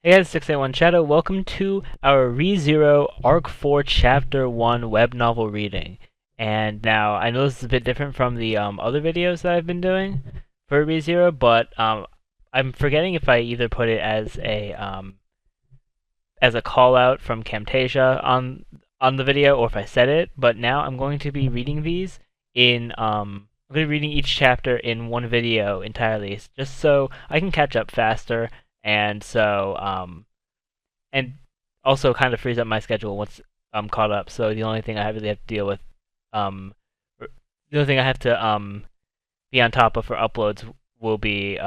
Hey guys, 681 Shadow. Welcome to our ReZero Arc 4 Chapter 1 web novel reading. And now, I know this is a bit different from the other videos that I've been doing for ReZero, but I'm forgetting if I either put it as a call out from Camtasia on the video or if I said it, but now I'm going to be reading these I'm going to be reading each chapter in one video entirely, just so I can catch up faster and and also kind of frees up my schedule once I'm caught up. So the only thing I really have to deal with, um, the only thing I have to be on top of for uploads will be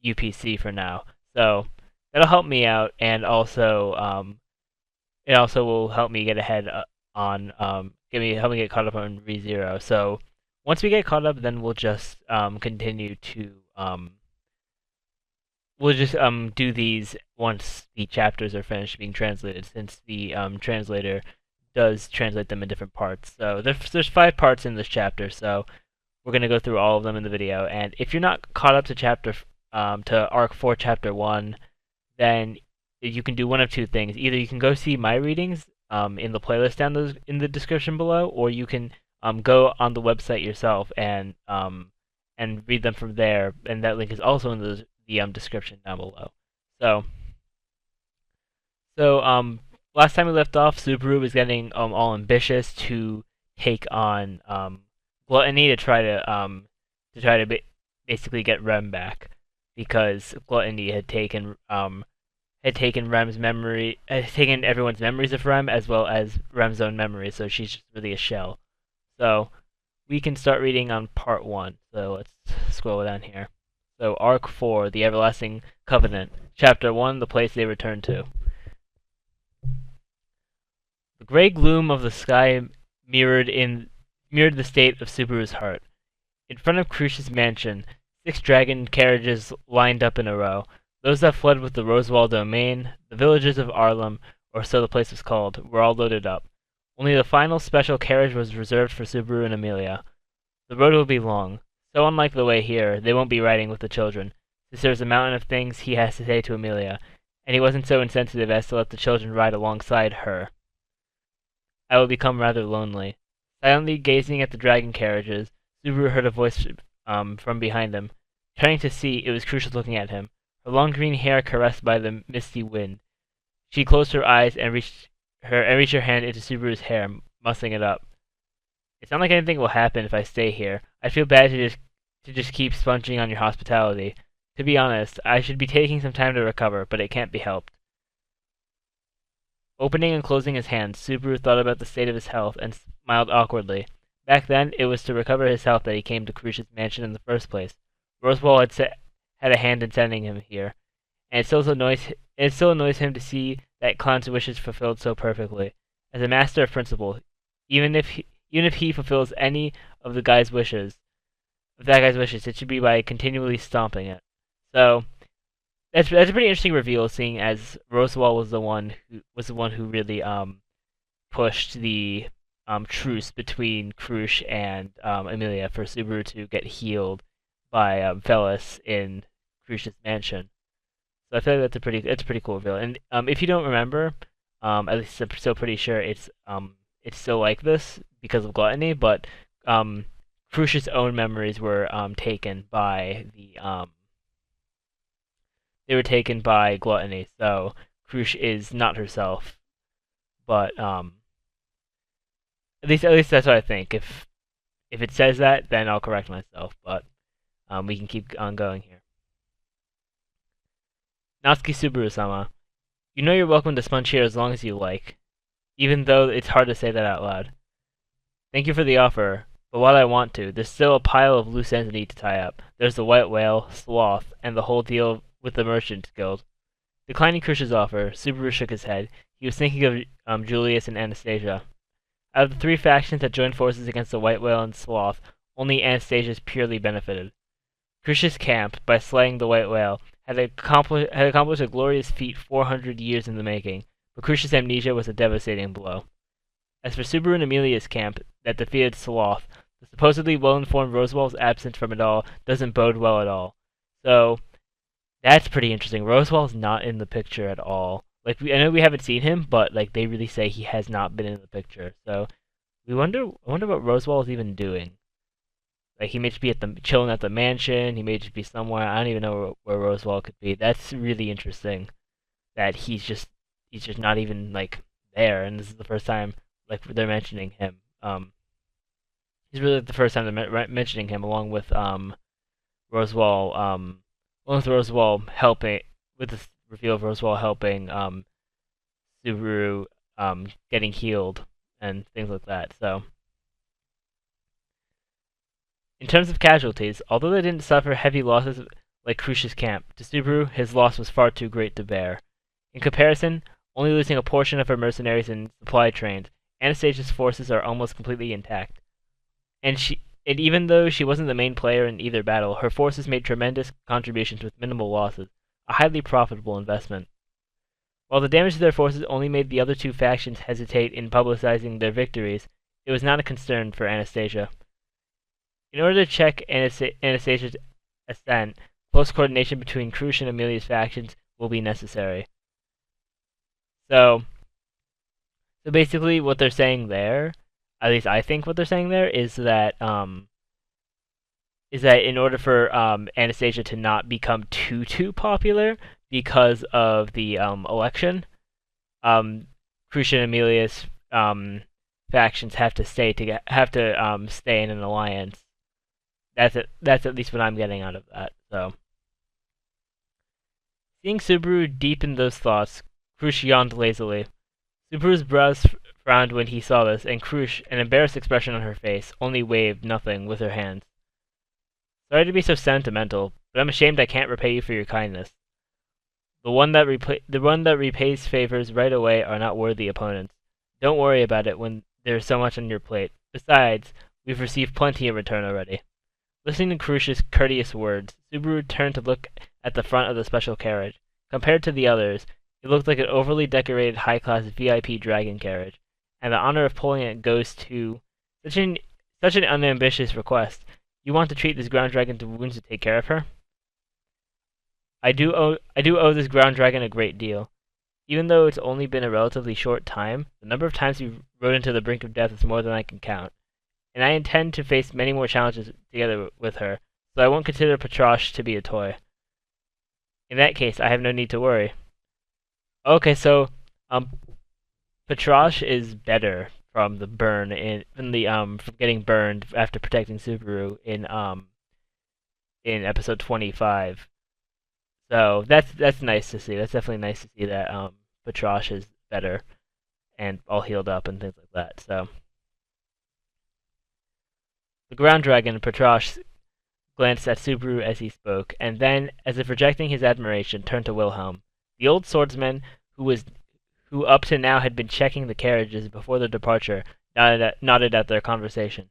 UPC for now. So that'll help me out, and also it also will help me get ahead on help me get caught up on ReZero. So once we get caught up, then we'll just continue to do these once the chapters are finished being translated, since the translator does translate them in different parts. So there's 5 parts in this chapter, so we're gonna go through all of them in the video. And if you're not caught up to to Arc 4 Chapter 1, then you can do one of two things. Either you can go see my readings in the playlist down in the description below, or you can go on the website yourself and read them from there, and that link is also in the description down below. So last time we left off, Subaru was getting all ambitious to take on Gluttony to try to basically get Rem back, because Gluttony had taken everyone's memories of Rem as well as Rem's own memories, so she's just really a shell. So we can start reading on part 1. So let's scroll down here. So Arc 4, The Everlasting Covenant, Chapter 1, The Place They Return to. The gray gloom of the sky mirrored the state of Subaru's heart. In front of Crease's mansion, 6 dragon carriages lined up in a row. Those that fled with the Rosewall domain, the villages of Arlem, or so the place was called, were all loaded up. Only the final special carriage was reserved for Subaru and Amelia. The road will be long. So unlike the way here, they won't be riding with the children, since there's a mountain of things he has to say to Amelia, and he wasn't so insensitive as to let the children ride alongside her. I will become rather lonely. Silently gazing at the dragon carriages, Subaru heard a voice from behind them. Turning to see, it was Crucial looking at him, her long green hair caressed by the misty wind. She closed her eyes and reached her hand into Subaru's hair, mussing it up. It's not like anything will happen if I stay here. I feel bad to just keep sponging on your hospitality. To be honest, I should be taking some time to recover, but it can't be helped. Opening and closing his hands, Subaru thought about the state of his health and smiled awkwardly. Back then, it was to recover his health that he came to Crease's mansion in the first place. Rosewall had a hand in sending him here, and it still annoys him to see that Clown's wishes fulfilled so perfectly. As a master of principle, even if he fulfills any of that guy's wishes, it should be by continually stomping it. So that's a pretty interesting reveal, seeing as Rosewall was the one who really pushed the truce between Crease and Amelia for Subaru to get healed by Velis in Crease's mansion. So I feel like it's a pretty cool reveal. And if you don't remember, at least I'm still pretty sure it's still like this because of Gluttony, but Crease's own memories were taken by Gluttony. So Crease is not herself, but at least that's what I think. If it says that, then I'll correct myself. But we can keep on going here. Natsuki Subaru-sama, you know you're welcome to sponge here as long as you like, even though it's hard to say that out loud. Thank you for the offer, but while I want to, there's still a pile of loose ends I need to tie up. There's the White Whale, Sloth, and the whole deal with the Merchants Guild. Declining Crease's offer, Subaru shook his head. He was thinking of Julius and Anastasia. Out of the 3 factions that joined forces against the White Whale and Sloth, only Anastasia's purely benefited. Crease's camp, by slaying the White Whale, had accomplished a glorious feat 400 years in the making, but Crease's amnesia was a devastating blow. As for Subaru and Amelia's camp that defeated Sloth, the supposedly well-informed Rosewall's absence from it all doesn't bode well at all. So, That's pretty interesting. Rosewell's not in the picture at all. Like I know we haven't seen him, but like they really say he has not been in the picture. So I wonder what Rosewell is even doing. Like he may just be at the chilling at the mansion. He may just be somewhere. I don't even know where Rosewell could be. That's really interesting. That he's just not even like there, and this is the first time like they're mentioning him. He's really the first time they're mentioning him, Rosewell, along with Rosewell helping with the reveal of Rosewell helping Subaru getting healed and things like that. So in terms of casualties, although they didn't suffer heavy losses like Crease's camp, to Subaru his loss was far too great to bear. In comparison, only losing a portion of her mercenaries and supply trains, Anastasia's forces are almost completely intact. And even though she wasn't the main player in either battle, her forces made tremendous contributions with minimal losses, a highly profitable investment. While the damage to their forces only made the other two factions hesitate in publicizing their victories, it was not a concern for Anastasia. In order to check Anastasia's ascent, close coordination between Crease and Amelia's factions will be necessary. So basically what they're saying there, at least I think what they're saying there, is that in order for Anastasia to not become too popular because of the election, Crease and Amelia's factions have to stay stay in an alliance. That's it. That's at least what I'm getting out of that. So, seeing Subaru deep in those thoughts, Crease yawned lazily. Subaru's brows frowned when he saw this, and Crease, an embarrassed expression on her face, only waved nothing with her hands. Sorry to be so sentimental, but I'm ashamed I can't repay you for your kindness. The one that repays favors right away are not worthy opponents. Don't worry about it when there's so much on your plate. Besides, we've received plenty in return already. Listening to Crease's courteous words, Subaru turned to look at the front of the special carriage. Compared to the others, it looked like an overly decorated high-class VIP dragon carriage, and the honor of pulling it goes to such an unambitious request. You want to treat this ground dragon to wounds to take care of her? I do owe this ground dragon a great deal. Even though it's only been a relatively short time, the number of times we rode into the brink of death is more than I can count. And I intend to face many more challenges together with her, so I won't consider Patrosh to be a toy. In that case, I have no need to worry. Okay, so Patrosh is better from the burn from getting burned after protecting Subaru in episode 25. So that's nice to see. That's definitely nice to see that Patrosh is better and all healed up and things like that. So the ground dragon Patrosh glanced at Subaru as he spoke, and then, as if rejecting his admiration, turned to Wilhelm. The old swordsman, who up to now had been checking the carriages before their departure, nodded at their conversation.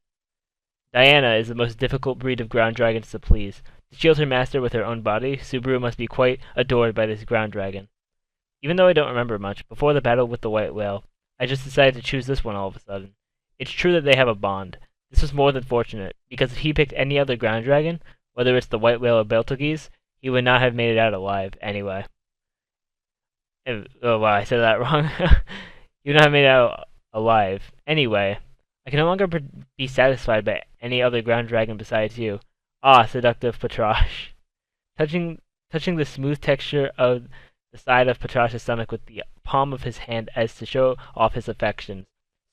Diana is the most difficult breed of ground dragons to please. To shield her master with her own body, Subaru must be quite adored by this ground dragon. Even though I don't remember much, before the battle with the white whale, I just decided to choose this one all of a sudden. It's true that they have a bond. This was more than fortunate, because if he picked any other ground dragon, whether it's the white whale or Beltagese, he would not have made it out alive anyway. Oh wow, I said that wrong. He would not have made it out alive. Anyway, I can no longer be satisfied by any other ground dragon besides you. Ah, seductive Patrosh. Touching the smooth texture of the side of Patrosh's stomach with the palm of his hand as to show off his affections,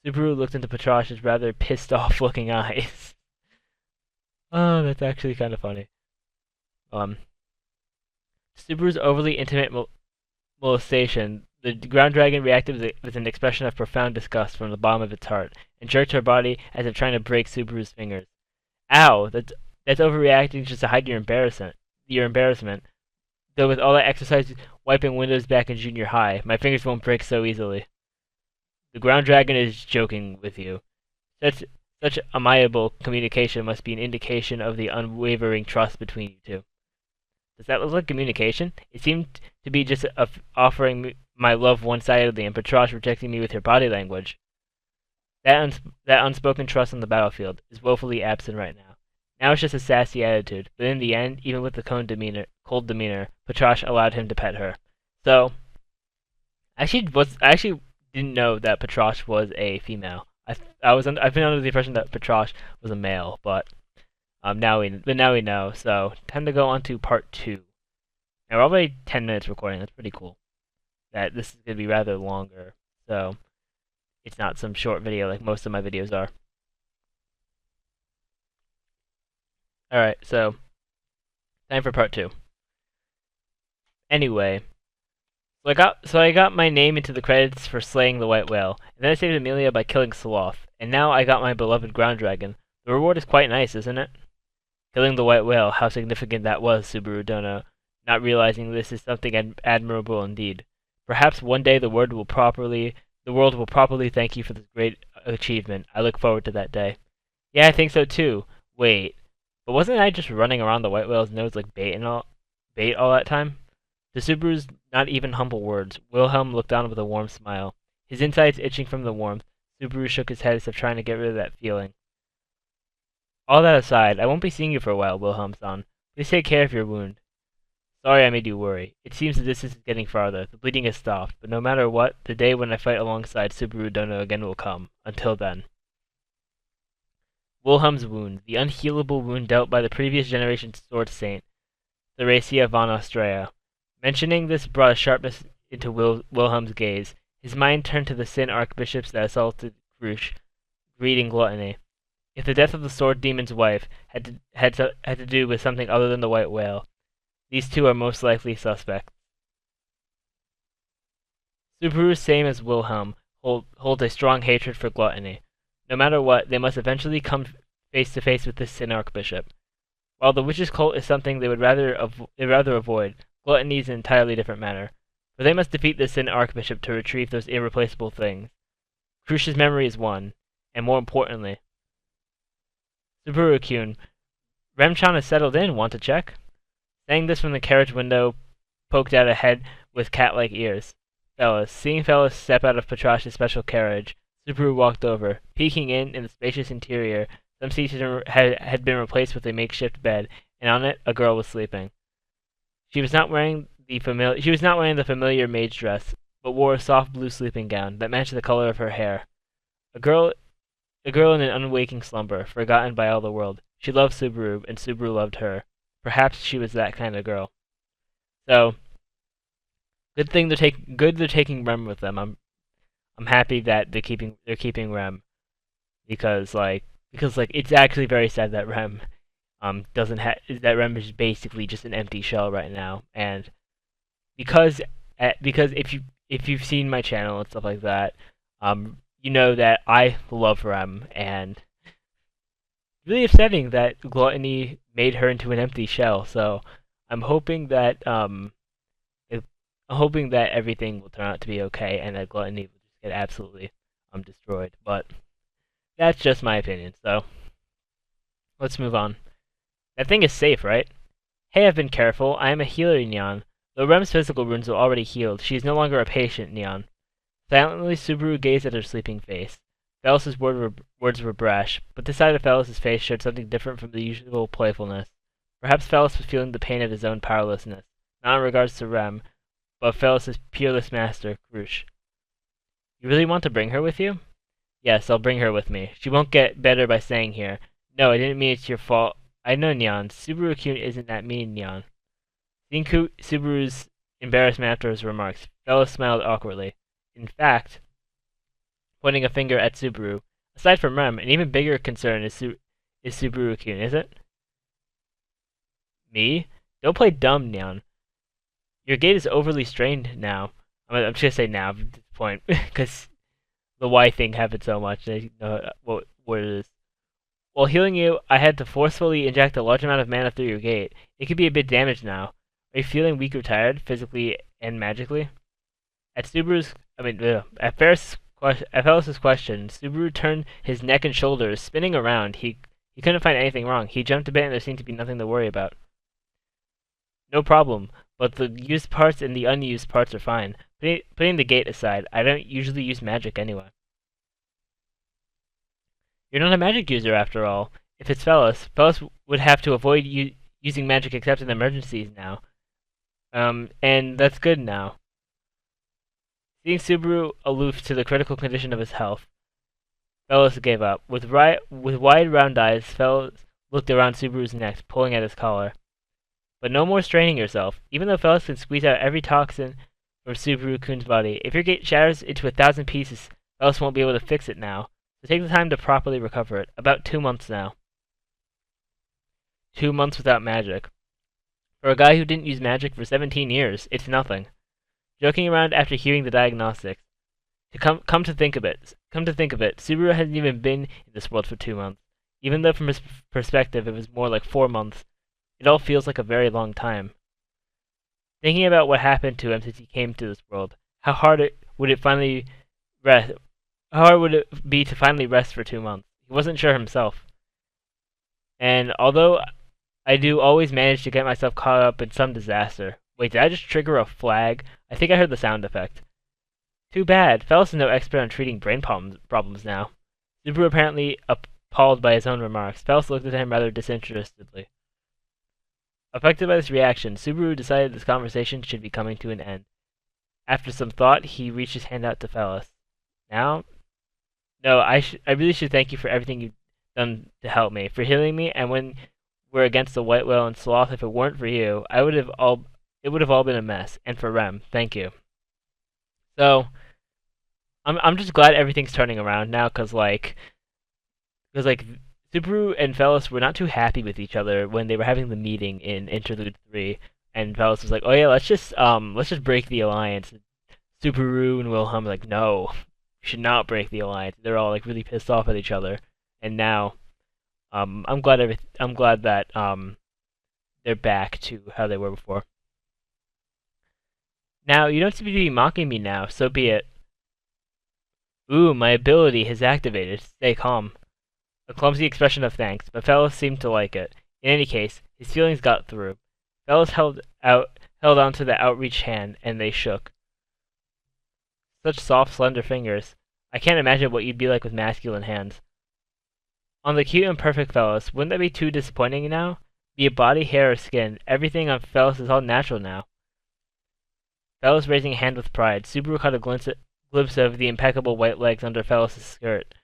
Subaru looked into Patrosh's rather pissed-off looking eyes. Oh, that's actually kind of funny. Subaru's overly intimate molestation, the ground dragon reacted with an expression of profound disgust from the bottom of its heart, and jerked her body as if trying to break Subaru's fingers. Ow! That's overreacting just to hide your embarrassment. Though with all that exercise wiping windows back in junior high, my fingers won't break so easily. The ground dragon is joking with you. Such amiable communication must be an indication of the unwavering trust between you two. Does that look like communication? It seemed to be just offering me my love one-sidedly and Patrosh rejecting me with her body language. That unspoken trust on the battlefield is woefully absent right now. Now it's just a sassy attitude, but in the end, even with the cold demeanor, Patrash allowed him to pet her. So, I actually didn't know that Patrash was a female. I've been under the impression that Patrash was a male, but now we know. So, time to go on to part 2. Now we're already 10 minutes recording. That's pretty cool. That this is gonna be rather longer, so it's not some short video like most of my videos are. All right, so time for part 2. Anyway, so I got my name into the credits for slaying the white whale, and then I saved Amelia by killing Sloth, and now I got my beloved ground dragon. The reward is quite nice, isn't it? Killing the white whale, how significant that was, Subaru Dono, not realizing this is something admirable indeed. Perhaps one day the world will properly thank you for this great achievement. I look forward to that day. Yeah, I think so too. Wait, but wasn't I just running around the white whale's nose like bait all that time? To Subaru's not even humble words, Wilhelm looked on with a warm smile. His insides itching from the warmth, Subaru shook his head as if trying to get rid of that feeling. All that aside, I won't be seeing you for a while, Wilhelm-san. Please take care of your wound. Sorry I made you worry. It seems the distance is getting farther. The bleeding has stopped, but no matter what, the day when I fight alongside Subaru Dono again will come. Until then. Wilhelm's wound, the unhealable wound dealt by the previous generation's sword saint, Thracia von Austria. Mentioning this brought a sharpness into Wilhelm's gaze. His mind turned to the sin archbishops that assaulted Crease, greeting gluttony. If the death of the sword demon's wife had to do with something other than the white whale, these two are most likely suspects. Subaru, same as Wilhelm, holds a strong hatred for gluttony. No matter what, they must eventually come face to face with this sin archbishop. While the witches' cult is something they would rather avoid, gluttony is an entirely different matter. For they must defeat the sin archbishop to retrieve those irreplaceable things. Crucia's memory is one, and more importantly, Subaru-kun, Remchan is settled in, want to check? Saying this from the carriage window, poked out a head with cat-like ears. Seeing Fellas step out of Patrash's special carriage, Subaru walked over. Peeking in the spacious interior, some seats had been replaced with a makeshift bed, and on it a girl was sleeping. She was not wearing the familiar maid's dress, but wore a soft blue sleeping gown that matched the color of her hair. A girl in an unwaking slumber, forgotten by all the world. She loved Subaru, and Subaru loved her. Perhaps she was that kind of girl. So, good they're taking Rem with them. I'm happy that they're keeping Rem because it's actually very sad that Rem that Rem is basically just an empty shell right now, and because if you've seen my channel and stuff like that, you know that I love Rem, and really upsetting that gluttony made her into an empty shell. So I'm hoping that everything will turn out to be okay, and that gluttony will just get absolutely destroyed. But that's just my opinion. So let's move on. That thing is safe, right? Hey, I've been careful. I am a healer, Nyan. Though Rem's physical wounds are already healed, she is no longer a patient, Nyan. Silently, Subaru gazed at her sleeping face. Fellus's words were brash, but this side of Fellus's face showed something different from the usual playfulness. Perhaps Fellus was feeling the pain of his own powerlessness, not in regards to Rem, but of Fellus's peerless master, Crease. You really want to bring her with you? Yes, I'll bring her with me. She won't get better by staying here. No, I didn't mean it's your fault. I know, Nyan. Subaru-kun isn't that mean, Nyan. Seeing Subaru's embarrassment after his remarks, Fellus smiled awkwardly. In fact, pointing a finger at Subaru, aside from Rem, an even bigger concern is Subaru-kun, is it? Me? Don't play dumb, Nyan. Your gait is overly strained now. I'm just gonna say now at this point, because the Y thing happened so much. You know what it is. While healing you, I had to forcefully inject a large amount of mana through your gate. It could be a bit damaged now. Are you feeling weak or tired, physically and magically? At Fellus's question, Subaru turned his neck and shoulders, spinning around. He couldn't find anything wrong. He jumped a bit, and there seemed to be nothing to worry about. No problem, but the used parts and the unused parts are fine. Putting the gate aside, I don't usually use magic anyway. You're not a magic user after all. If it's Fellus would have to avoid using magic except in emergencies now. And that's good now. Seeing Subaru aloof to the critical condition of his health, Fellows gave up. With wide round eyes, Fellows looked around Subaru's neck, pulling at his collar. But no more straining yourself. Even though Fellows can squeeze out every toxin from Subaru-kun's body, if your gate shatters into 1,000 pieces, Fellows won't be able to fix it now. So take the time to properly recover it. About 2 months now. 2 months without magic. For a guy who didn't use magic for 17 years, it's nothing. Joking around after hearing the diagnostics. Come to think of it, Subaru hasn't even been in this world for 2 months. Even though from his perspective it was more like 4 months, it all feels like a very long time. Thinking about what happened to him since he came to this world, how hard would it be to finally rest for 2 months? He wasn't sure himself. And although I do always manage to get myself caught up in some disaster. Wait, did I just trigger a flag? I think I heard the sound effect. Too bad. Fellows is no expert on treating brain problems now. Subaru apparently appalled by his own remarks. Fellows looked at him rather disinterestedly. Affected by this reaction, Subaru decided this conversation should be coming to an end. After some thought, he reached his hand out to Fellows. Now? No, I really should thank you for everything you've done to help me, for healing me, and when we're against the White Whale and Sloth, if it weren't for you, it would have all been a mess. And for Rem, thank you. So, I'm just glad everything's turning around now, cause Subaru and Fellows were not too happy with each other when they were having the meeting in Interlude 3, and Fellows was like, "Oh yeah, let's just break the alliance." Subaru and Wilhelm were like, "No, we should not break the alliance." They're all like really pissed off at each other, and now, I'm glad that they're back to how they were before. Now, you don't seem to be mocking me now, so be it. Ooh, my ability has activated. Stay calm. A clumsy expression of thanks, but Fellows seemed to like it. In any case, his feelings got through. Fellows held onto the outreached hand, and they shook. Such soft, slender fingers. I can't imagine what you'd be like with masculine hands. On the cute and perfect Fellows, wouldn't that be too disappointing now? Be it body, hair, or skin, everything on Fellows is all natural now. Fellows raising a hand with pride, Subaru caught a glimpse of the impeccable white legs under Fellows' skirt.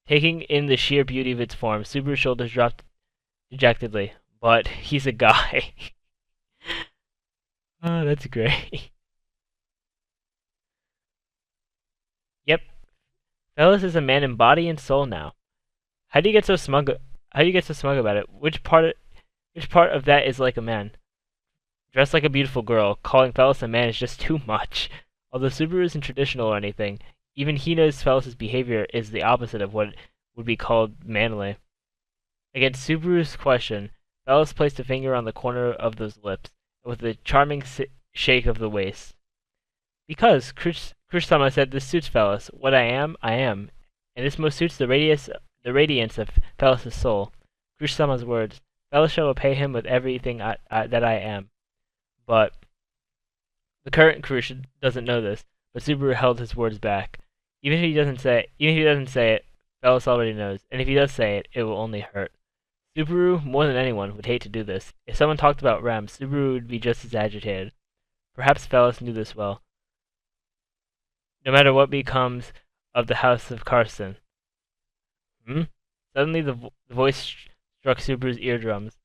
Taking in the sheer beauty of its form, Subaru's shoulders dropped dejectedly. But he's a guy. Oh, that's great. Yep. Fellows is a man in body and soul now. How do you get so smug about it? Which part of that is like a man? Dressed like a beautiful girl, calling Fellows a man is just too much. Although Subaru isn't traditional or anything, even he knows Fellows' behavior is the opposite of what would be called manly. Against Subaru's question, Fellows placed a finger on the corner of those lips, with a charming shake of the waist. Because, Crease-sama said, this suits Fellows. What I am, and this most suits the radiance of Fellows' soul. Crease-sama's words. Fellows shall repay him with everything that I am. But the current Crease doesn't know this, but Subaru held his words back. Even if he doesn't say it, Fellows already knows, and if he does say it, it will only hurt. Subaru, more than anyone, would hate to do this. If someone talked about Rem, Subaru would be just as agitated. Perhaps Fellows knew this well. No matter what becomes of the House of Carson. Suddenly the voice struck Subaru's eardrums.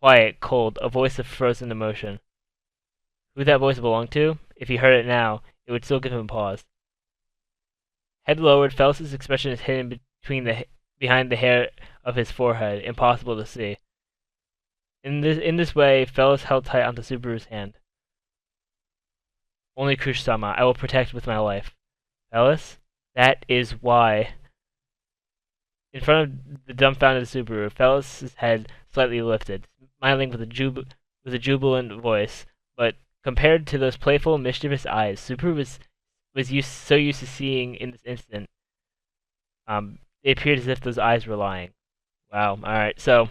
Quiet, cold, a voice of frozen emotion. Who that voice belonged to? If he heard it now, it would still give him pause. Head lowered, Fellows' expression is hidden behind the hair of his forehead, impossible to see. In this way, Fellows held tight onto Subaru's hand. Only Crease-sama, I will protect with my life. Fellows? That is why. In front of the dumbfounded Subaru, Fellows' head slightly lifted, smiling with a jubilant voice, but compared to those playful, mischievous eyes Subaru was so used to seeing in this instant, it appeared as if those eyes were lying. Wow, alright, so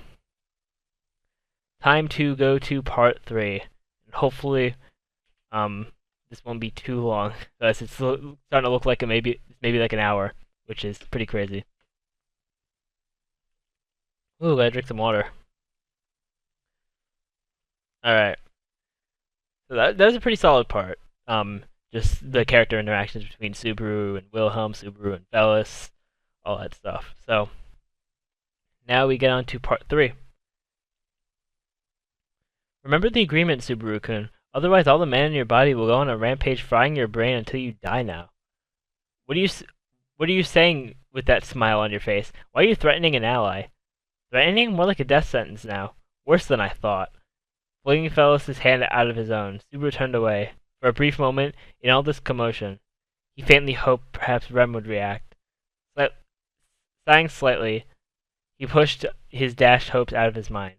time to go to part 3. And hopefully, this won't be too long, because it's starting to look like maybe like an hour, which is pretty crazy. Ooh, gotta drink some water. Alright. So that was a pretty solid part. Just the character interactions between Subaru and Wilhelm, Subaru and Velis, all that stuff. So now we get on to part 3. Remember the agreement, Subaru-kun. Otherwise, all the men in your body will go on a rampage, frying your brain until you die now. What are you, what are you saying with that smile on your face? Why are you threatening an ally? Threatening? More like a death sentence now. Worse than I thought. Flinging Felis' hand out of his own, Subaru turned away. For a brief moment, in all this commotion, he faintly hoped perhaps Rem would react. Sighing slightly, he pushed his dashed hopes out of his mind.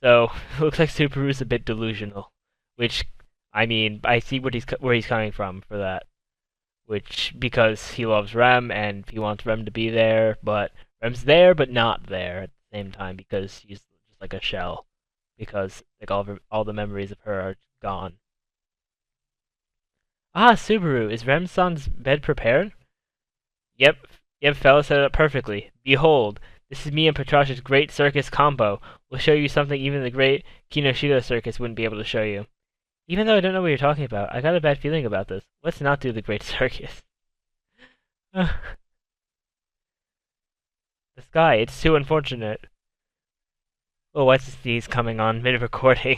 So, it looks like Subaru's a bit delusional. Which, I mean, I see where he's coming from for that. Which, because he loves Rem, and he wants Rem to be there, but Rem's there, but not there at the same time, because he's just like a shell. Because, like, all the memories of her are gone. Ah, Subaru, is Rem-san's bed prepared? Yep, fella set it up perfectly. Behold, this is me and Petrash's great circus combo. We'll show you something even the great Kinoshita circus wouldn't be able to show you. Even though I don't know what you're talking about, I got a bad feeling about this. Let's not do the great circus. The sky, it's too unfortunate. Oh, what's this sneeze coming on mid-recording?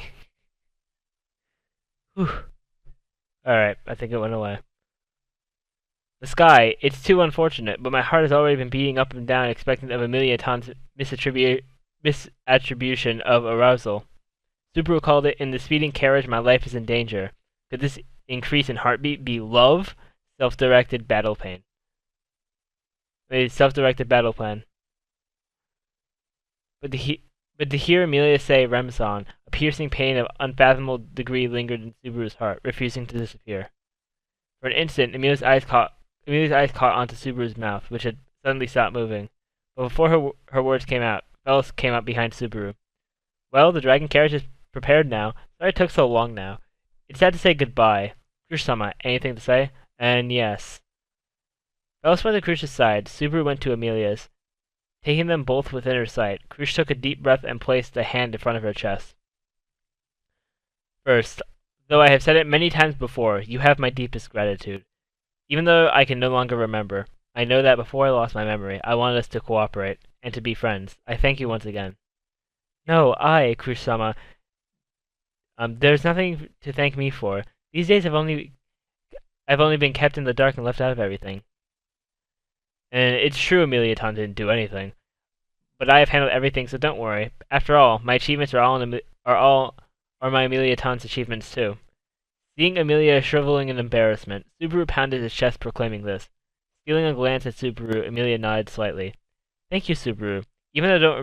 Alright, I think it went away. The sky, it's too unfortunate, but my heart has already been beating up and down expectant of Amelia Ton's misattribution of arousal. Subaru called it, in the speeding carriage my life is in danger. Could this increase in heartbeat be love? Self-directed battle pain. A self-directed battle plan. But to hear Amelia say Remsan, a piercing pain of unfathomable degree lingered in Subaru's heart, refusing to disappear. For an instant, Amelia's eyes caught onto Subaru's mouth, which had suddenly stopped moving. But before her words came out, Velis came up behind Subaru. Well, the dragon carriage is prepared now. Sorry it took so long now. It's sad to say goodbye. Cruise-sama, anything to say? And yes. Velis went to Cruish's side. Subaru went to Amelia's. Taking them both within her sight, Cruise took a deep breath and placed a hand in front of her chest. First, though I have said it many times before, you have my deepest gratitude. Even though I can no longer remember, I know that before I lost my memory, I wanted us to cooperate, and to be friends. I thank you once again. No, Cruise-sama, there's nothing to thank me for. These days I've only been kept in the dark and left out of everything. And it's true Amelia Ton didn't do anything. But I have handled everything, so don't worry. After all, my achievements are my Amelia Ton's achievements too. Seeing Amelia shriveling in embarrassment, Subaru pounded his chest proclaiming this. Stealing a glance at Subaru, Amelia nodded slightly. Thank you, Subaru. Even though I don't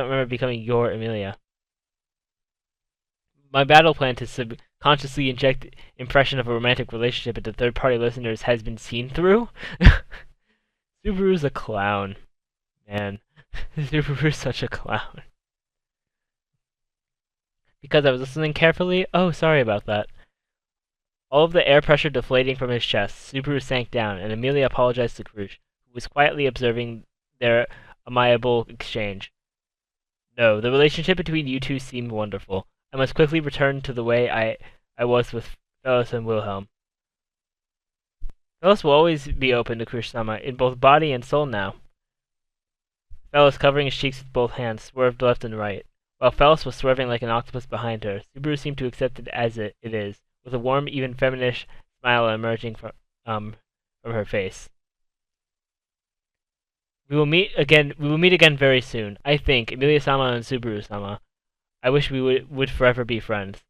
remember becoming your Amelia. My battle plan to subconsciously inject impression of a romantic relationship into third-party listeners has been seen through? Subaru's a clown. Man. Subaru's such a clown. Because I was listening carefully? Oh, sorry about that. All of the air pressure deflating from his chest, Subaru sank down, and Amelia apologized to Cruise, who was quietly observing their amiable exchange. No, the relationship between you two seemed wonderful. I must quickly return to the way I was with Velis and Wilhelm. Velis will always be open to Cruise-sama, in both body and soul now. Velis, covering his cheeks with both hands, swerved left and right. While Velis was swerving like an octopus behind her, Subaru seemed to accept it as it is, with a warm, even feminish smile emerging from her face. We will meet again very soon. I think, Amelia-sama and Subaru-sama. I wish we would forever be friends.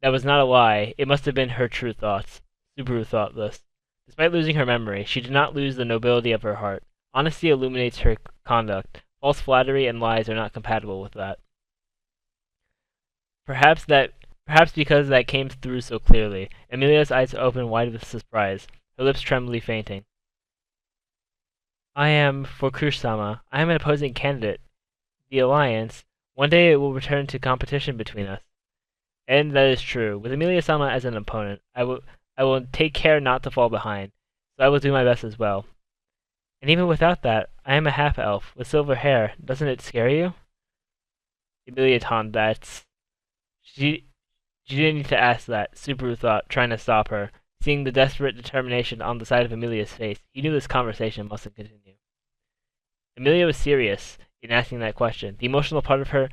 That was not a lie. It must have been her true thoughts. Subaru thought this. Despite losing her memory, she did not lose the nobility of her heart. Honesty illuminates her conduct. False flattery and lies are not compatible with that. Perhaps because that came through so clearly, Amelia's eyes opened wide with surprise, her lips trembly fainting. I am for Cruise-sama. I am an opposing candidate. The alliance. One day it will return to competition between us. And that is true. With Amelia-sama as an opponent, I will take care not to fall behind, so I will do my best as well. And even without that, I am a half-elf, with silver hair. Doesn't it scare you? Emilia-tan, that's... She didn't need to ask that, Subaru thought, trying to stop her. Seeing the desperate determination on the side of Emilia's face, he knew this conversation mustn't continue. Emilia was serious in asking that question. The emotional part of her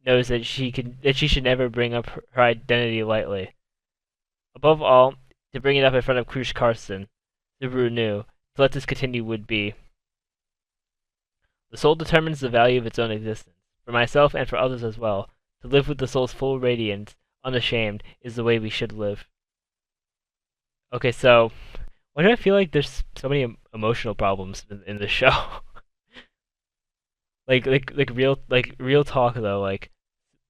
knows that she should never bring up her identity lightly. Above all, to bring it up in front of Krush Karsten, Subaru knew, to let this continue would be. The soul determines the value of its own existence. For myself and for others as well, to live with the soul's full radiance, unashamed, is the way we should live. Okay, so why do I feel like there's so many emotional problems in this show? Real talk though,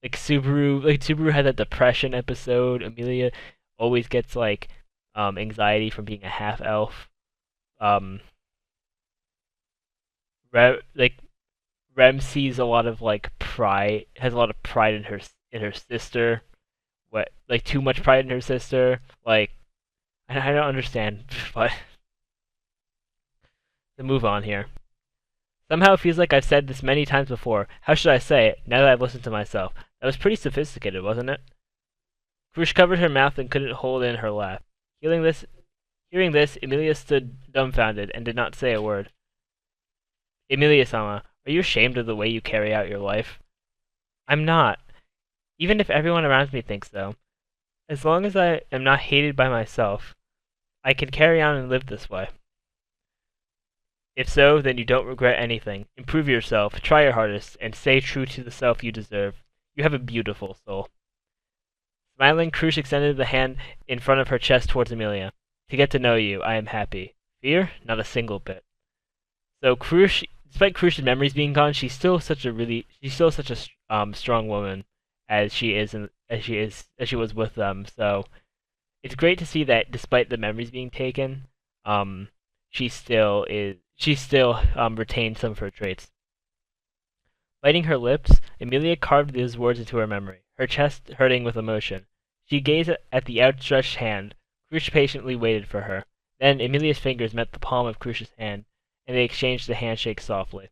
Subaru had that depression episode. Emilia always gets anxiety from being a half elf. Rem sees a lot of pride, has a lot of pride in her sister. Too much pride in her sister. I don't understand, but to move on here. Somehow it feels like I've said this many times before. How should I say it, now that I've listened to myself? That was pretty sophisticated, wasn't it? Krush covered her mouth and couldn't hold in her laugh. Hearing this, Emilia stood dumbfounded and did not say a word. Emilia-sama, are you ashamed of the way you carry out your life? I'm not. Even if everyone around me thinks so. As long as I am not hated by myself, I can carry on and live this way. If so, then you don't regret anything. Improve yourself, try your hardest, and stay true to the self you deserve. You have a beautiful soul. Smiling, Krush extended the hand in front of her chest towards Emilia. To get to know you, I am happy. Fear? Not a single bit. So Krush, despite Krush's memories being gone, she's still such a strong woman as she was with them. So it's great to see that despite the memories being taken, she still retained some of her traits. Biting her lips, Emilia carved these words into her memory, her chest hurting with emotion. She gazed at the outstretched hand. Krush patiently waited for her. Then Emilia's fingers met the palm of Krush's hand, and they exchanged a handshake softly.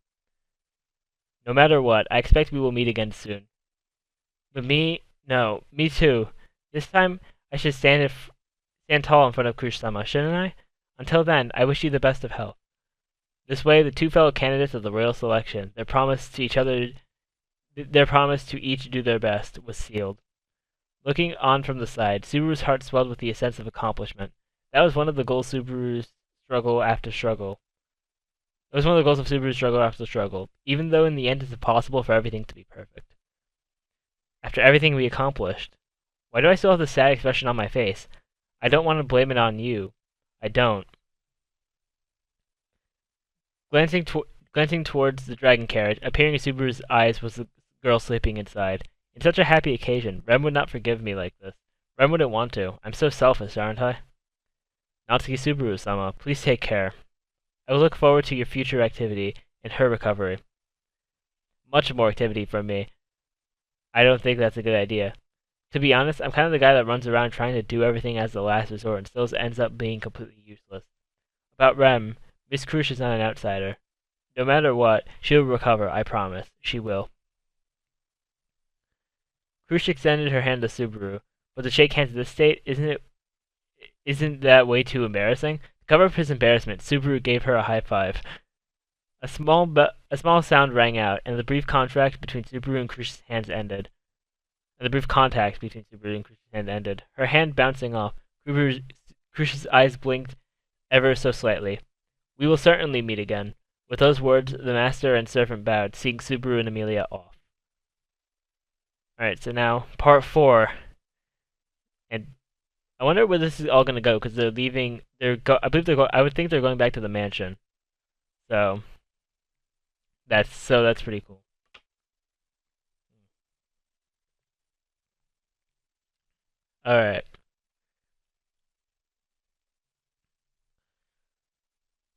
No matter what, I expect we will meet again soon. But me too. This time, I should stand tall in front of Krush-sama, shouldn't I? Until then, I wish you the best of health. This way, the two fellow candidates of the royal selection, their promise to each do their best, was sealed. Looking on from the side, Subaru's heart swelled with the sense of accomplishment. That was one of the goals of Subaru's struggle after struggle. Even though in the end it's impossible for everything to be perfect. After everything we accomplished, why do I still have the sad expression on my face? I don't want to blame it on you. I don't. Glancing towards the dragon carriage, appearing in Subaru's eyes was the girl sleeping inside. In such a happy occasion, Rem would not forgive me like this. Rem wouldn't want to. I'm so selfish, aren't I? Natsuki Subaru-sama, please take care. I will look forward to your future activity and her recovery. Much more activity from me. I don't think that's a good idea. To be honest, I'm kind of the guy that runs around trying to do everything as the last resort and still ends up being completely useless. About Rem, Miss Krush is not an outsider. No matter what, she'll recover, I promise. She will. Krush extended her hand to Subaru, but to shake hands at this state, isn't that way too embarrassing? To cover up his embarrassment, Subaru gave her a high five. A small sound rang out, and the brief contact between Subaru and Krush's hands ended. Her hand bouncing off, Krush's eyes blinked ever so slightly. We will certainly meet again. With those words, the master and servant bowed, seeing Subaru and Emilia off. Alright, so now, part 4. And I wonder where this is all going to go, because they're leaving, I would think they're going back to the mansion. So, that's pretty cool. Alright.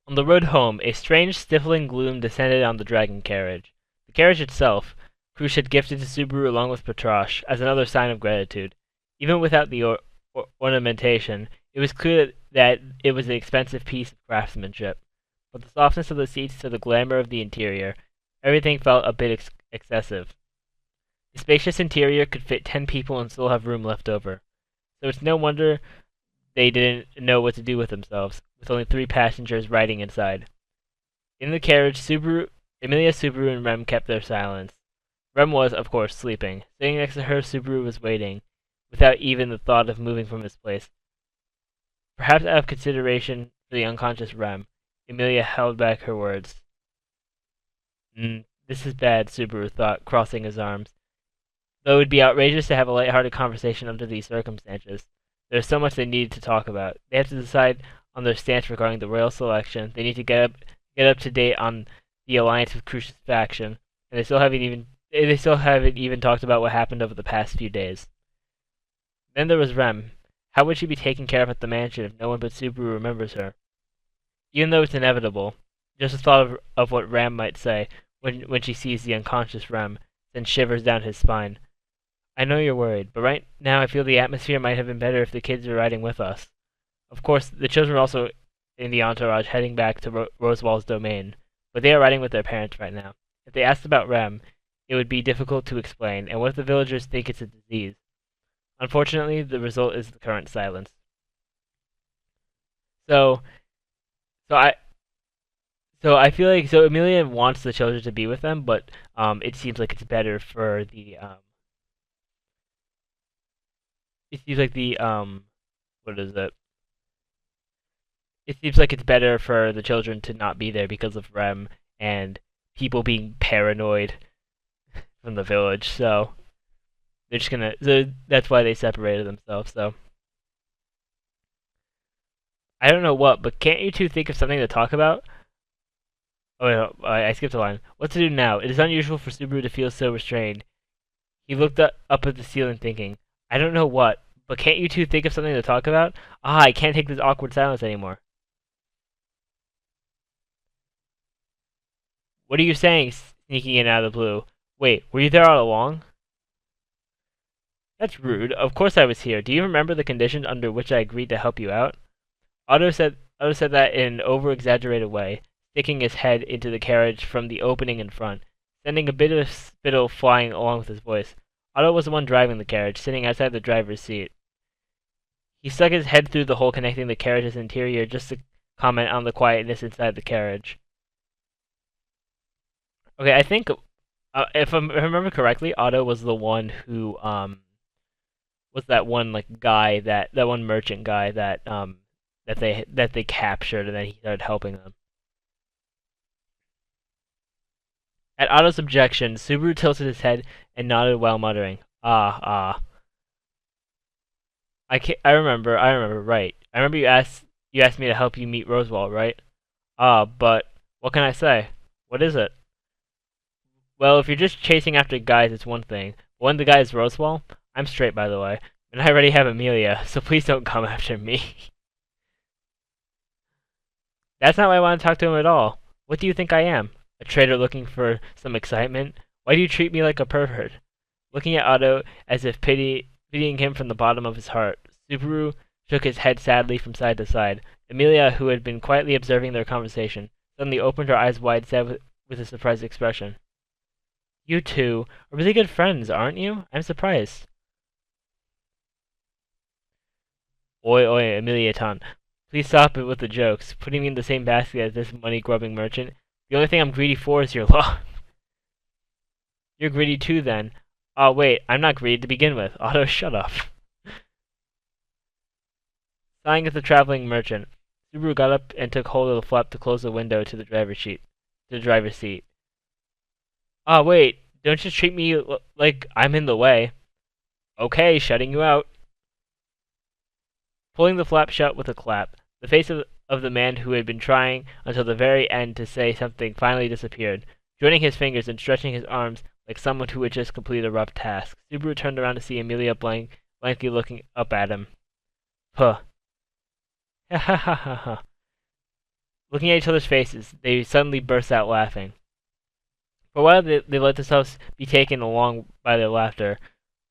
On the road home, a strange, stifling gloom descended on the dragon carriage. The carriage itself, Krush had gifted to Subaru along with Patrash, as another sign of gratitude. Even without the ornamentation, it was clear that it was an expensive piece of craftsmanship. But the softness of the seats to the glamour of the interior, everything felt a bit excessive. The spacious interior could fit 10 people and still have room left over. So it's no wonder they didn't know what to do with themselves, with only 3 passengers riding inside. In the carriage, Emilia, Subaru, and Rem kept their silence. Rem was, of course, sleeping. Sitting next to her, Subaru was waiting, without even the thought of moving from his place. Perhaps out of consideration for the unconscious Rem, Emilia held back her words. This is bad, Subaru thought, crossing his arms. Though it would be outrageous to have a light-hearted conversation under these circumstances. There is so much they need to talk about. They have to decide on their stance regarding the royal selection. They need to get up to date on the alliance with Crease's faction, and they still haven't even talked about what happened over the past few days. Then there was Rem. How would she be taken care of at the mansion if no one but Subaru remembers her? Even though it's inevitable, just the thought of what Rem might say when she sees the unconscious Rem sends shivers down his spine. I know you're worried, but right now I feel the atmosphere might have been better if the kids were riding with us. Of course, the children are also in the entourage heading back to Rosewall's domain, but they are riding with their parents right now. If they asked about Rem, it would be difficult to explain, and what if the villagers think it's a disease? Unfortunately, the result is the current silence. So I feel like Emilia wants the children to be with them, but it seems like it's better for the it seems like the what is it? It seems like it's better for the children to not be there because of Rem and people being paranoid from the village. So they're just gonna. So that's why they separated themselves. So I don't know what, but can't you two think of something to talk about? Oh no, I skipped a line. What to do now? It is unusual for Subaru to feel so restrained. He looked up at the ceiling, thinking, I don't know what, but can't you two think of something to talk about? I can't take this awkward silence anymore. What are you saying? Sneaking in out of the blue. Wait, were you there all along? That's rude. Of course I was here. Do you remember the conditions under which I agreed to help you out? Otto said that in an over-exaggerated way, sticking his head into the carriage from the opening in front, sending a bit of spittle flying along with his voice. Otto was the one driving the carriage, sitting outside the driver's seat. He stuck his head through the hole connecting the carriage's interior just to comment on the quietness inside the carriage. Okay, I think if I remember correctly, Otto was the one who was that one like guy that one merchant guy that they captured, and then he started helping them. At Otto's objection, Subaru tilted his head and nodded while muttering, "Ah. I remember, right. I remember you asked me to help you meet Rosewall, right? But what can I say? What is it? Well, if you're just chasing after guys, it's one thing. But when the guy is Rosewall, I'm straight, by the way, and I already have Emilia, so please don't come after me." That's not why I want to talk to him at all. What do you think I am? A traitor looking for some excitement? Why do you treat me like a pervert? Looking at Otto as if pitying him from the bottom of his heart, Subaru shook his head sadly from side to side. Emilia, who had been quietly observing their conversation, suddenly opened her eyes wide, said with a surprised expression, "You two are really good friends, aren't you? I'm surprised." Oi, Emilia-tan. Please stop it with the jokes, putting me in the same basket as this money-grubbing merchant. The only thing I'm greedy for is your love. You're greedy too, then. Oh, wait, I'm not greedy to begin with. Otto, shut up. Sighing at the traveling merchant, Subaru got up and took hold of the flap to close the window to the driver's seat. Ah, wait, don't just treat me like I'm in the way. Okay, shutting you out. Pulling the flap shut with a clap, the face of the man who had been trying until the very end to say something finally disappeared. Joining his fingers and stretching his arms like someone who had just completed a rough task, Subaru turned around to see Emilia blankly looking up at him. Puh. Ha ha ha ha ha. Looking at each other's faces, they suddenly burst out laughing. For a while they let themselves be taken along by their laughter,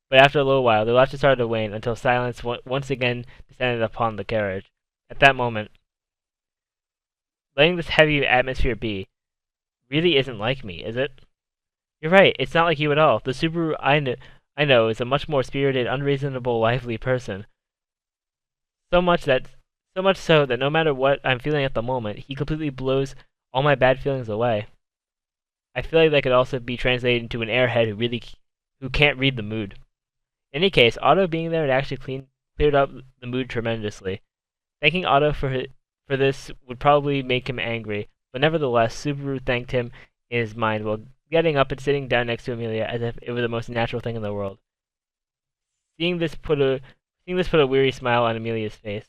but after a little while, their laughter started to wane until silence once again descended upon the carriage. At that moment, letting this heavy atmosphere be, really isn't like me, is it? You're right, it's not like you at all. The Subaru I know is a much more spirited, unreasonable, lively person. So much that so much so that no matter what I'm feeling at the moment, he completely blows all my bad feelings away. I feel like that could also be translated into an airhead who can't read the mood. In any case, Otto being there had actually cleared up the mood tremendously. Thanking Otto for this would probably make him angry, but nevertheless, Subaru thanked him in his mind while getting up and sitting down next to Amelia as if it were the most natural thing in the world. Seeing this put a weary smile on Amelia's face.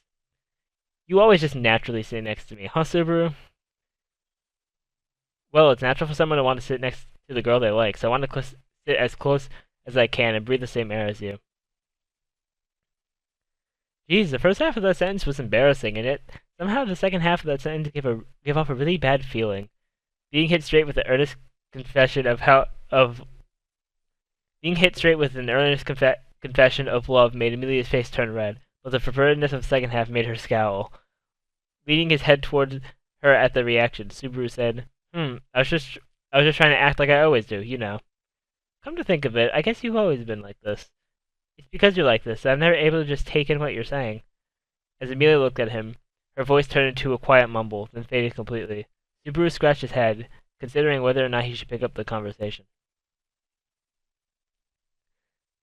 You always just naturally sit next to me, huh, Subaru? Well, it's natural for someone to want to sit next to the girl they like, so I want to sit as close as I can and breathe the same air as you. Geez, the first half of that sentence was embarrassing, and somehow the second half of that sentence gave off a really bad feeling. Being hit straight with an earnest confession of being hit straight with an earnest confession of love made Amelia's face turn red, but the pervertedness of the second half made her scowl. Leaning his head towards her at the reaction, Subaru said, I was just trying to act like I always do, you know. Come to think of it, I guess you've always been like this. It's because you're like this that I'm never able to just take in what you're saying. As Amelia looked at him, her voice turned into a quiet mumble, then faded completely. Subaru scratched his head, considering whether or not he should pick up the conversation.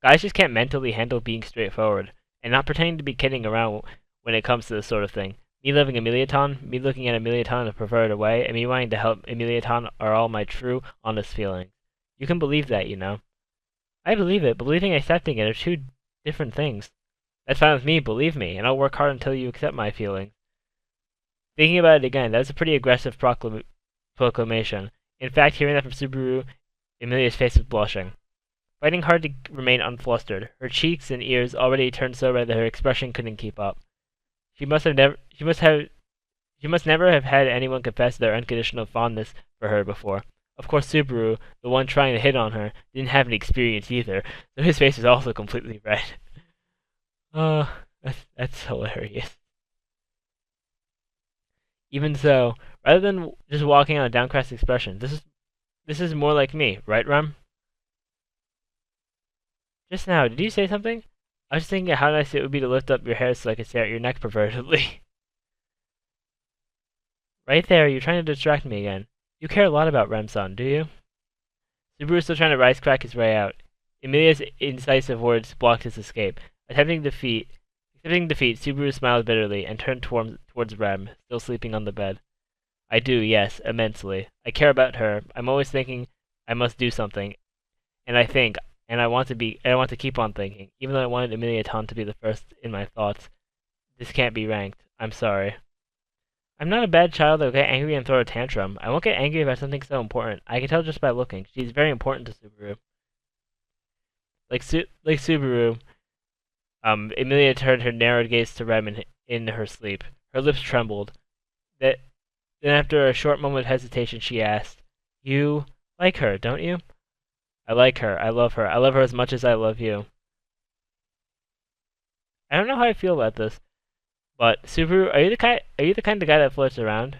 Guys just can't mentally handle being straightforward, and not pretending to be kidding around when it comes to this sort of thing. Me loving Ameliaton, me looking at Ameliaton in a perverted way, and me wanting to help Ameliaton are all my true, honest feelings. You can believe that, you know. I believe it. Believing and accepting it are two different things. That's fine with me, believe me, and I'll work hard until you accept my feelings. Thinking about it again, that was a pretty aggressive proclamation. In fact, hearing that from Subaru, Amelia's face was blushing. Fighting hard to remain unflustered, her cheeks and ears already turned so red that her expression couldn't keep up. She must never have had anyone confess their unconditional fondness for her before. Of course, Subaru, the one trying to hit on her, didn't have any experience either, so his face was also completely red. That's hilarious. Even so, rather than just walking on a downcast expression, this is more like me, right, Rem? Just now, did you say something? I was thinking how nice it would be to lift up your hair so I could stare at your neck pervertedly. Right there, you're trying to distract me again. You care a lot about Rem-san, do you? Subaru's still trying to wisecrack his way out. Emilia's incisive words blocked his escape. Accepting defeat, Subaru smiled bitterly and turned towards Rem, still sleeping on the bed. I do, yes, immensely. I care about her. I'm always thinking I must do something, and I think, and I want to keep on thinking, even though I wanted Emilia-tan to be the first in my thoughts. This can't be ranked. I'm sorry. I'm not a bad child that'll get angry and throw a tantrum. I won't get angry about something so important. I can tell just by looking. She's very important to Subaru. Like Subaru, Emilia turned her narrowed gaze to Rem in her sleep. Her lips trembled. Then after a short moment of hesitation, she asked, You like her, don't you? I like her. I love her. I love her as much as I love you. I don't know how I feel about this, but Subaru, are you the kind of guy that flirts around?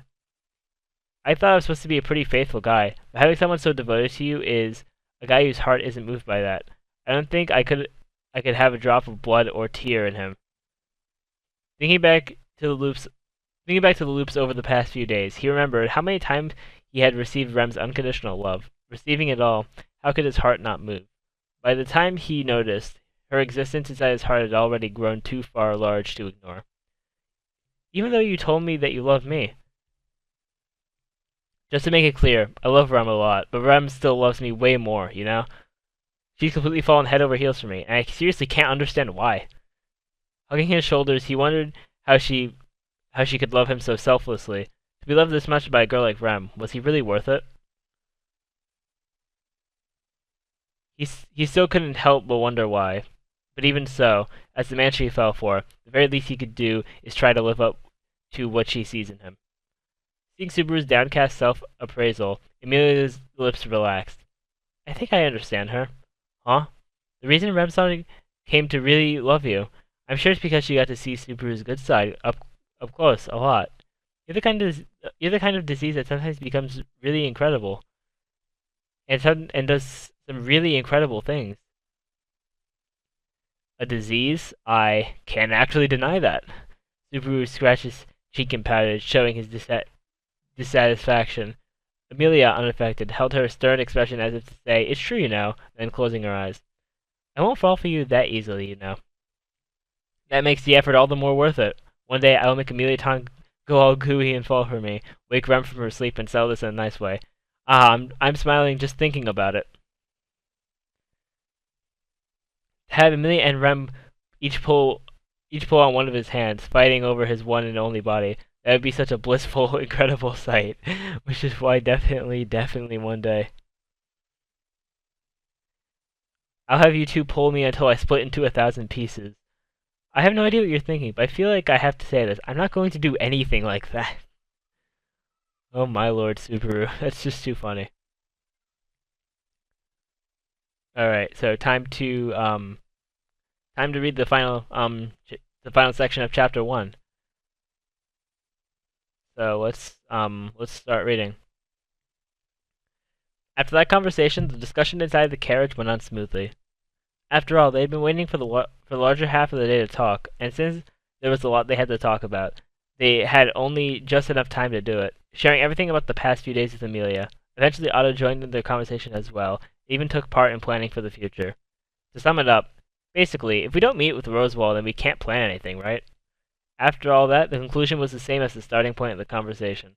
I thought I was supposed to be a pretty faithful guy, but having someone so devoted to you is a guy whose heart isn't moved by that. I don't think I could have a drop of blood or tear in him. Thinking back to the loops over the past few days, he remembered how many times he had received Rem's unconditional love. Receiving it all, how could his heart not move? By the time he noticed, her existence inside his heart had already grown too far large to ignore. Even though you told me that you love me. Just to make it clear, I love Rem a lot, but Rem still loves me way more, you know? She's completely fallen head over heels for me, and I seriously can't understand why. Hugging his shoulders, he wondered how she could love him so selflessly. To be loved this much by a girl like Rem, was he really worth it? He still couldn't help but wonder why. But even so, as the man she fell for, the very least he could do is try to live up to what she sees in him. Seeing Subaru's downcast self-appraisal, Emilia's lips relaxed. I think I understand her. Huh? The reason Remsan came to really love you, I'm sure it's because she got to see Subaru's good side up close a lot. You're the kind of disease that sometimes becomes really incredible. and does some really incredible things. A disease? I can't actually deny that. Subaru scratches cheek and pouted, showing his dissatisfaction. Amelia, unaffected, held her stern expression as if to say, "It's true, you know," then closing her eyes. "I won't fall for you that easily, you know." "That makes the effort all the more worth it. One day I will make Amelia Town go all gooey and fall for me, wake Rem from her sleep, and settle this in a nice way. Ah, I'm smiling just thinking about it." Have Amelia and Rem each pull each pull on one of his hands, fighting over his one and only body. That would be such a blissful, incredible sight. Which is why definitely one day. I'll have you two pull me until I split into 1,000 pieces. I have no idea what you're thinking, but I feel like I have to say this. I'm not going to do anything like that. Oh my lord, Subaru. That's just too funny. Alright, so time to read the final section of chapter 1. So let's start reading. After that conversation, the discussion inside the carriage went on smoothly. After all, they had been waiting for the larger half of the day to talk, and since there was a lot they had to talk about, they had only just enough time to do it, sharing everything about the past few days with Amelia. Eventually, Otto joined in their conversation as well, even took part in planning for the future. To sum it up, basically, if we don't meet with Rosewall, then we can't plan anything, right? After all that, the conclusion was the same as the starting point of the conversation.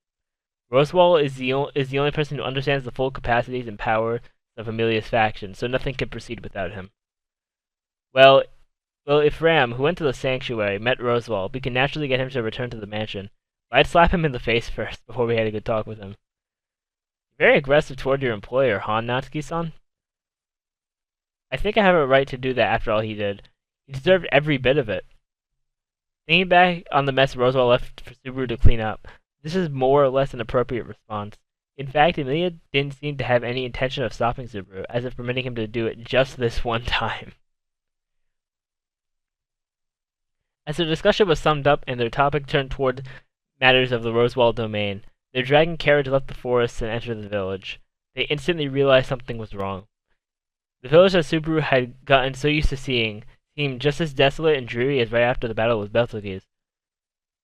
Rosewall is the only person who understands the full capacities and power of Amelia's faction, so nothing can proceed without him. Well, if Ram, who went to the sanctuary, met Rosewall, we can naturally get him to return to the mansion. But I'd slap him in the face first, before we had a good talk with him. Very aggressive toward your employer, huh, Natsuki-san? I think I have a right to do that after all he did. He deserved every bit of it. Thinking back on the mess Rosewall left for Subaru to clean up, this is more or less an appropriate response. In fact, Amelia didn't seem to have any intention of stopping Subaru, as if permitting him to do it just this one time. As their discussion was summed up and their topic turned toward matters of the Rosewall domain, their dragon carriage left the forest and entered the village. They instantly realized something was wrong. The village that Subaru had gotten so used to seeing seemed just as desolate and dreary as right after the battle with Beltagis.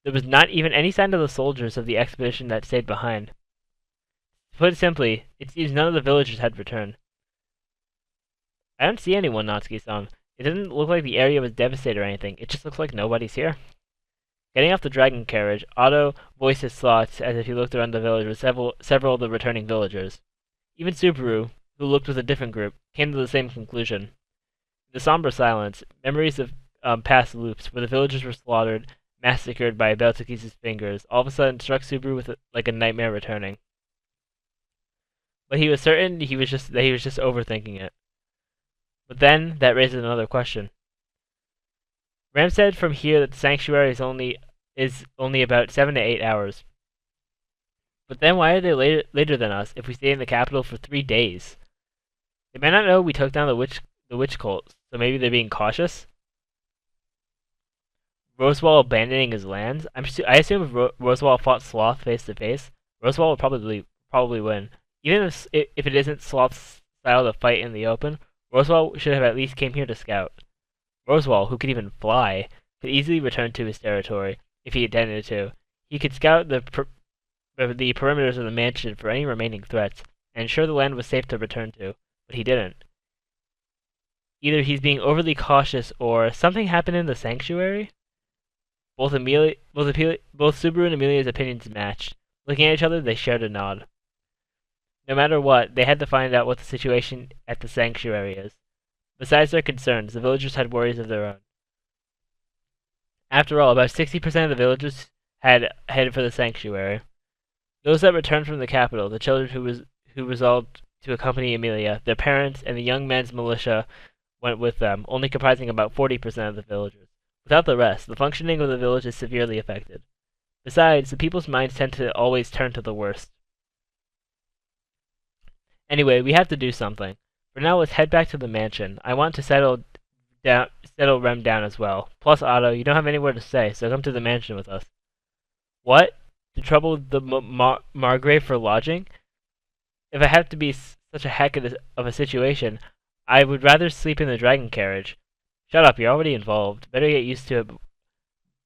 There was not even any sign of the soldiers of the expedition that stayed behind. To put it simply, it seems none of the villagers had returned. I don't see anyone, Natsuki-san. It didn't look like the area was devastated or anything. It just looks like nobody's here. Getting off the dragon carriage, Otto voiced his thoughts as if he looked around the village with several of the returning villagers. Even Subaru, who looked with a different group, came to the same conclusion. In the somber silence, memories of past loops, where the villagers were slaughtered, massacred by Beltakis' fingers, all of a sudden struck Subaru with like a nightmare returning. But he was certain that he was just overthinking it. But then that raises another question. Ram said from here that the sanctuary is only about 7 to 8 hours. But then why are they later than us if we stay in the capital for 3 days? They might not know we took down the witch cult, so maybe they're being cautious. Rosewall abandoning his lands? I assume if Rosewall fought Sloth face to face, Rosewall would probably win. Even if it isn't Sloth's style to fight in the open, Rosewall should have at least came here to scout. Rosewall, who could even fly, could easily return to his territory if he intended to. He could scout the perimeters of the mansion for any remaining threats, and ensure the land was safe to return to, but he didn't. Either he's being overly cautious, or something happened in the sanctuary? Both Subaru and Amelia's opinions matched. Looking at each other, they shared a nod. No matter what, they had to find out what the situation at the sanctuary is. Besides their concerns, the villagers had worries of their own. After all, about 60% of the villagers had headed for the sanctuary. Those that returned from the capital, the children who resolved to accompany Amelia, their parents, and the young men's militia went with them, only comprising about 40% of the villagers. Without the rest, the functioning of the village is severely affected. Besides, the people's minds tend to always turn to the worst. Anyway, we have to do something. For now, let's head back to the mansion. I want to settle Rem down as well. Plus, Otto, you don't have anywhere to stay, so come to the mansion with us. What? To trouble the Margrave for lodging? If I have to be such a heck of a situation. I would rather sleep in the dragon carriage. Shut up, you're already involved. Better get used to it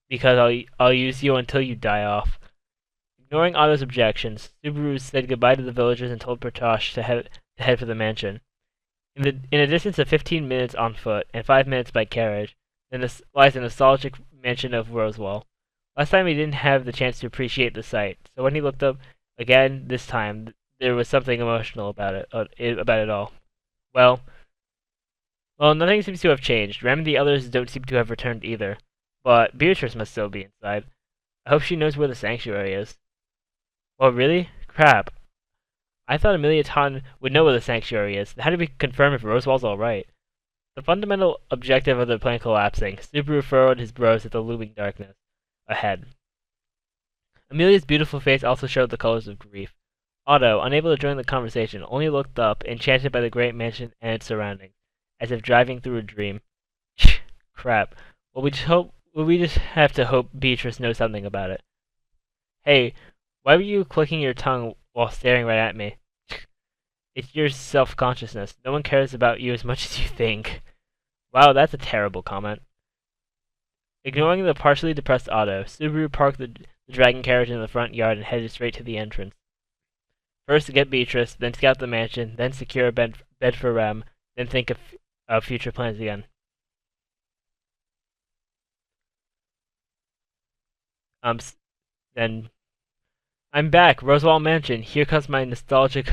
because I'll use you until you die off. Ignoring Otto's objections, Subaru said goodbye to the villagers and told Pratosh to head for the mansion. In a distance of 15 minutes on foot and 5 minutes by carriage, lies the nostalgic mansion of Rosewall. Last time he didn't have the chance to appreciate the sight, so when he looked up again this time, there was something emotional about it all. Well, nothing seems to have changed. Rem and the others don't seem to have returned either, but Beatrice must still be inside. I hope she knows where the sanctuary is. Well, really? Crap. I thought Amelia would know where the sanctuary is. How do we confirm if Rosewall's alright? The fundamental objective of the plan collapsing, Subaru furrowed his brows at the looming darkness ahead. Amelia's beautiful face also showed the colors of grief. Otto, unable to join the conversation, only looked up, enchanted by the great mansion and its surroundings, as if driving through a dream. Crap. Well, we just have to hope Beatrice knows something about it. Hey, why were you clicking your tongue while staring right at me? It's your self-consciousness. No one cares about you as much as you think. Wow, that's a terrible comment. Ignoring the partially depressed Otto, Subaru parked the dragon carriage in the front yard and headed straight to the entrance. First to get Beatrice, then scout the mansion, then secure a bed for Rem, then think of future plans again. Then I'm back, Rosewall Mansion. Here comes my nostalgic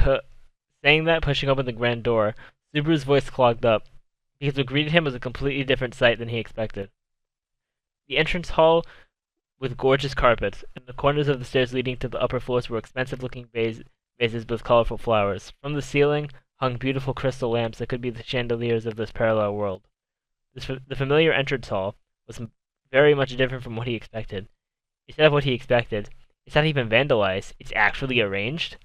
Saying that, pushing open the grand door, Subaru's voice clogged up, because what greeted him was a completely different sight than he expected. The entrance hall with gorgeous carpets, and the corners of the stairs leading to the upper floors were expensive-looking vases with colorful flowers. From the ceiling hung beautiful crystal lamps that could be the chandeliers of this parallel world. The familiar entrance hall was very much different from what he expected. Instead of what he expected, it's not even vandalized, it's actually arranged.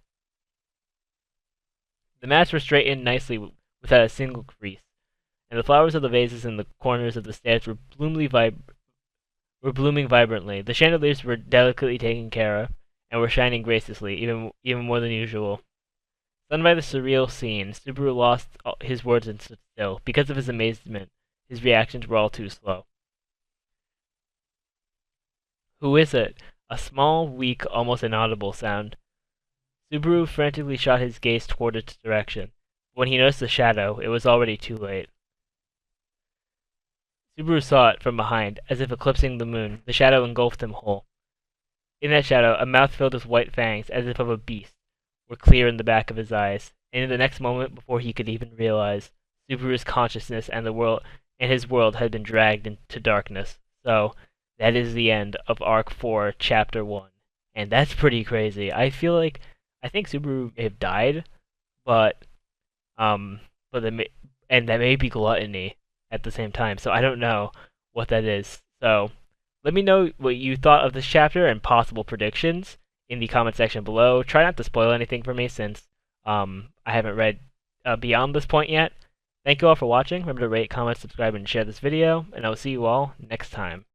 The mats were straightened nicely without a single crease, and the flowers of the vases in the corners of the stairs were blooming vibrantly. The chandeliers were delicately taken care of, and were shining graciously, even more than usual. Stunned by the surreal scene, Subaru lost his words and stood still. Because of his amazement, his reactions were all too slow. Who is it? A small, weak, almost inaudible sound. Subaru frantically shot his gaze toward its direction. When he noticed the shadow, it was already too late. Subaru saw it from behind, as if eclipsing the moon. The shadow engulfed him whole. In that shadow, a mouth filled with white fangs, as if of a beast, were clear in the back of his eyes. And in the next moment, before he could even realize, Subaru's consciousness and his world had been dragged into darkness. So, that is the end of Arc 4, Chapter 1. And that's pretty crazy. I think Subaru may have died, and that may be gluttony at the same time. So I don't know what that is. So let me know what you thought of this chapter and possible predictions in the comment section below. Try not to spoil anything for me since I haven't read beyond this point yet. Thank you all for watching. Remember to rate, comment, subscribe, and share this video, and I will see you all next time.